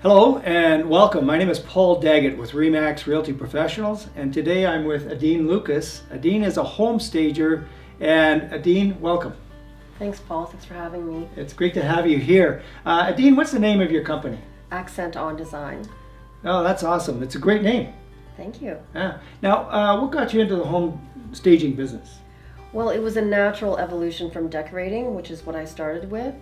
Hello and welcome. My name is Paul Daggett with Remax Realty Professionals, and today I'm with Adene Lucas. Adene is a home stager, and Adene, welcome. Thanks, Paul. Thanks for having me. It's great to have you here. Adene, what's the name of your company? Accent on Design. Oh, that's awesome. It's a great name. Thank you. Yeah. Now, what got you into the home staging business? Well, it was a natural evolution from decorating, which is what I started with.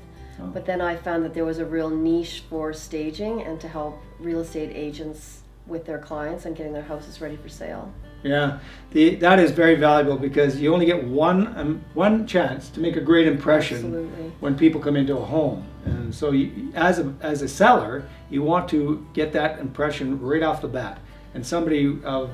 Oh. But then I found that there was a real niche for staging and to help real estate agents with their clients and getting their houses ready for sale. Yeah, that is very valuable because you only get one chance to make a great impression. Absolutely. When people come into a home, and so as a seller, you want to get that impression right off the bat. And somebody of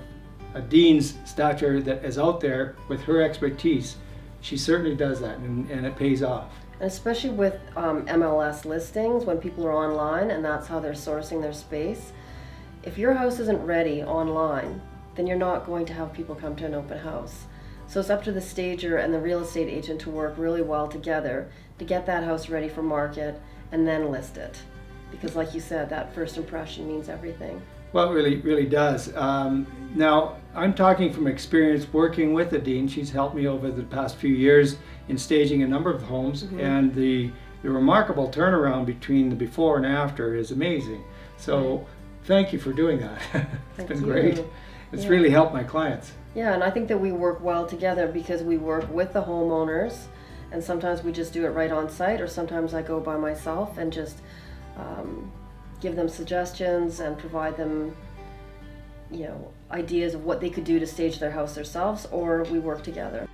Adene's stature that is out there with her expertise, she certainly does that, and it pays off. And especially with MLS listings, when people are online and that's how they're sourcing their space. If your house isn't ready online, then you're not going to have people come to an open house. So it's up to the stager and the real estate agent to work really well together to get that house ready for market and then list it. Because like you said, that first impression means everything. Well, it really does. Now, I'm talking from experience working with Adene. She's helped me over the past few years in staging a number of homes, and the remarkable turnaround between the before and after is amazing. So thank you for doing that. It's been great. It's really helped my clients. Yeah, and I think that we work well together because we work with the homeowners, and sometimes we just do it right on site, or sometimes I go by myself and just give them suggestions and provide them, ideas of what they could do to stage their house themselves, or we work together.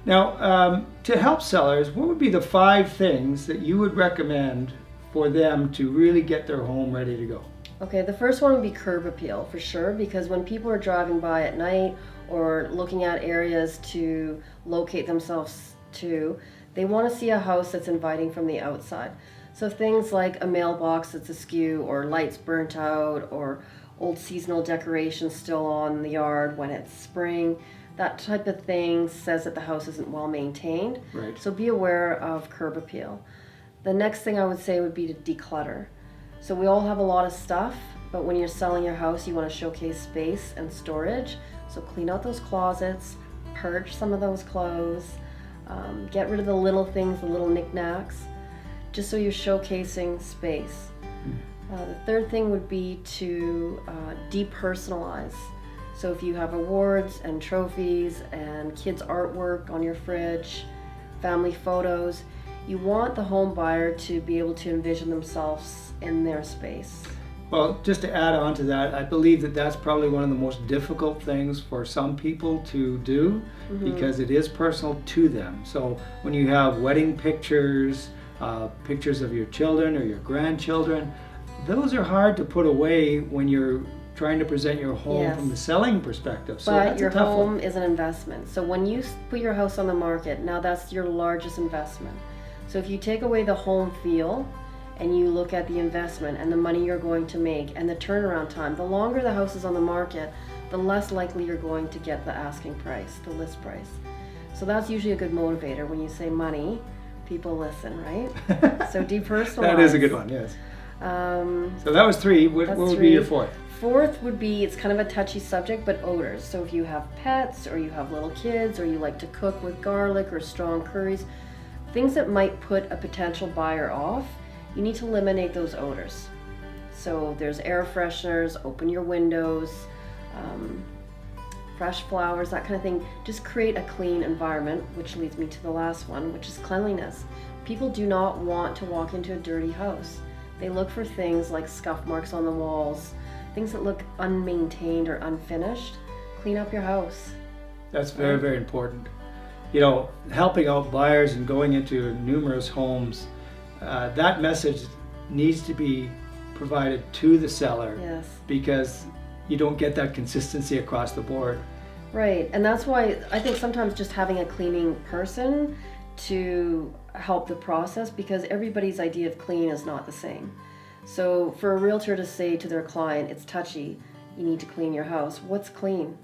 Now, to help sellers, what would be the 5 things that you would recommend for them to really get their home ready to go? Okay, the first one would be curb appeal for sure, because when people are driving by at night or looking at areas to locate themselves to, they want to see a house that's inviting from the outside. So things like a mailbox that's askew, or lights burnt out, or old seasonal decorations still on the yard when it's spring, that type of thing says that the house isn't well maintained. Right. So be aware of curb appeal. The next thing I would say would be to declutter. So we all have a lot of stuff, but when you're selling your house, you want to showcase space and storage. So clean out those closets, purge some of those clothes, get rid of the little things, the little knickknacks, just so you're showcasing space. The third thing would be to depersonalize. So if you have awards and trophies and kids' artwork on your fridge, family photos, you want the home buyer to be able to envision themselves in their space. Well, just to add on to that, I believe that that's probably one of the most difficult things for some people to do because it is personal to them. So when you have wedding pictures, pictures of your children or your grandchildren, those are hard to put away when you're trying to present your home from the selling perspective. So but that's your a tough home one. is an investment. So when you put your house on the market, now that's your largest investment. So if you take away the home feel and you look at the investment and the money you're going to make and the turnaround time, the longer the house is on the market, the less likely you're going to get the asking price, the list price. So that's usually a good motivator. When you say money, people listen, right? So depersonalize. That is a good one, yes. So that was 3. What would be your 4th? Fourth would be, it's kind of a touchy subject, but odors. So if you have pets or you have little kids or you like to cook with garlic or strong curries, things that might put a potential buyer off, you need to eliminate those odors. So there's air fresheners, open your windows, fresh flowers, that kind of thing. Just create a clean environment, which leads me to the last one, which is cleanliness. People do not want to walk into a dirty house. They look for things like scuff marks on the walls, things that look unmaintained or unfinished. Clean up your house. That's very, very important. Helping out buyers and going into numerous homes, that message needs to be provided to the seller. Yes. Because you don't get that consistency across the board. Right, and that's why I think sometimes just having a cleaning person to help the process, because everybody's idea of clean is not the same. So for a realtor to say to their client, it's touchy, you need to clean your house, what's clean?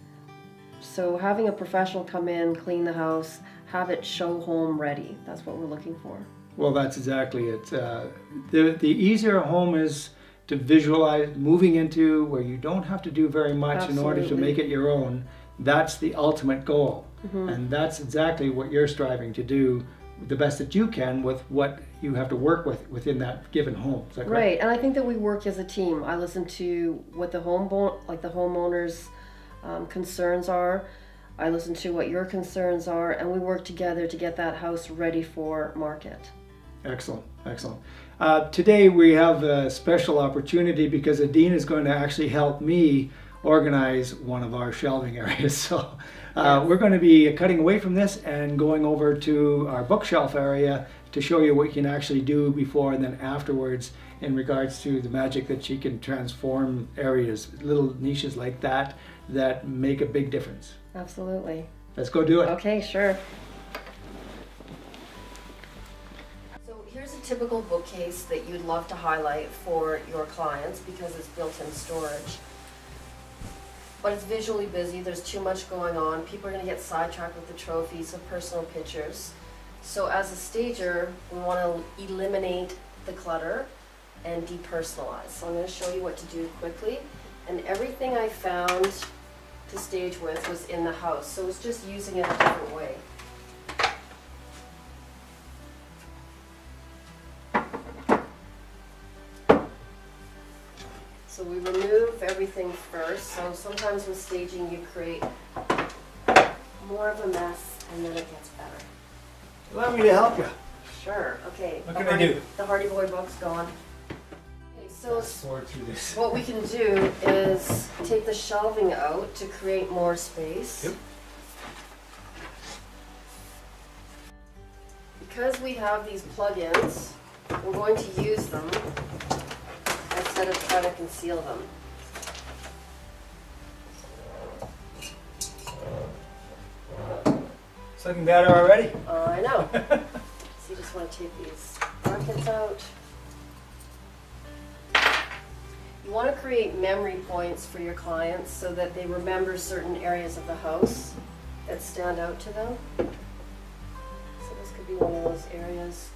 So having a professional come in, clean the house, have it show home ready, that's what we're looking for. Well, that's exactly it. The easier a home is to visualize moving into where you don't have to do very much in order to Absolutely. make it your own, that's the ultimate goal. And that's exactly what you're striving to do the best that you can with what you have to work with within that given home. Is that correct? Right, and I think that we work as a team. I listen to what the homeowners' concerns are. I listen to what your concerns are, and we work together to get that house ready for market. Excellent, excellent. Today we have a special opportunity because Adene is going to actually help me organize one of our shelving areas. So we're going to be cutting away from this and going over to our bookshelf area to show you what you can actually do before and then afterwards in regards to the magic that she can transform areas, little niches like that that make a big difference. Absolutely. Let's go do it. Okay, sure. So here's a typical bookcase that you'd love to highlight for your clients because it's built-in storage. But it's visually busy, there's too much going on. People are going to get sidetracked with the trophies of personal pictures. So as a stager, we want to eliminate the clutter and depersonalize. So I'm going to show you what to do quickly. And everything I found to stage with was in the house, so it's just using it a different way. So we remove everything first. So sometimes with staging you create more of a mess and then it gets better. Allow me to help you. Sure, okay. What can I do? The Hardy Boy book's gone. Okay, so Sort through this. what we can do is take the shelving out to create more space. Yep. Because we have these plugins, we're going to use them instead of trying to conceal them. It's looking better already. I know. So you just want to take these brackets out. You want to create memory points for your clients so that they remember certain areas of the house that stand out to them. So this could be one of those areas.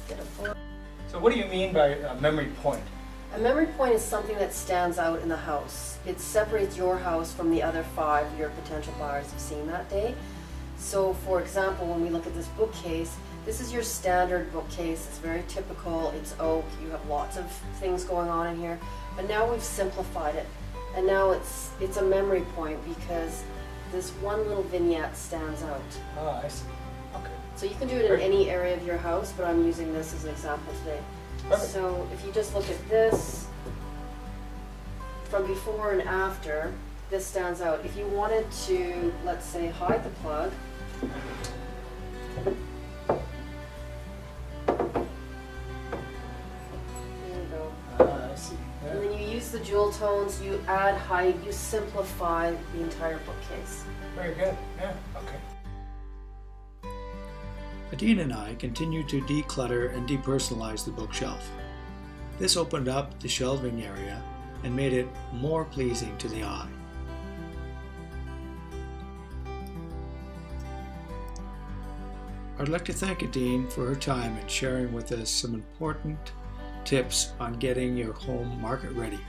Get a board. So what do you mean by a memory point? A memory point is something that stands out in the house. It separates your house from the other 5 your potential buyers have seen that day. So for example, when we look at this bookcase, this is your standard bookcase. It's very typical. It's oak. You have lots of things going on in here. But now we've simplified it. And now it's a memory point because this one little vignette stands out. Oh, I see. Okay. So you can do it in any area of your house, but I'm using this as an example today. Perfect. So if you just look at this, from before and after, this stands out. If you wanted to, let's say, hide the plug, there you go. I see. And then you use the jewel tones, you add height, you simplify the entire bookcase. Very good. Yeah. Okay. Adene and I continued to declutter and depersonalize the bookshelf. This opened up the shelving area and made it more pleasing to the eye. I'd like to thank Adene for her time and sharing with us some important tips on getting your home market ready.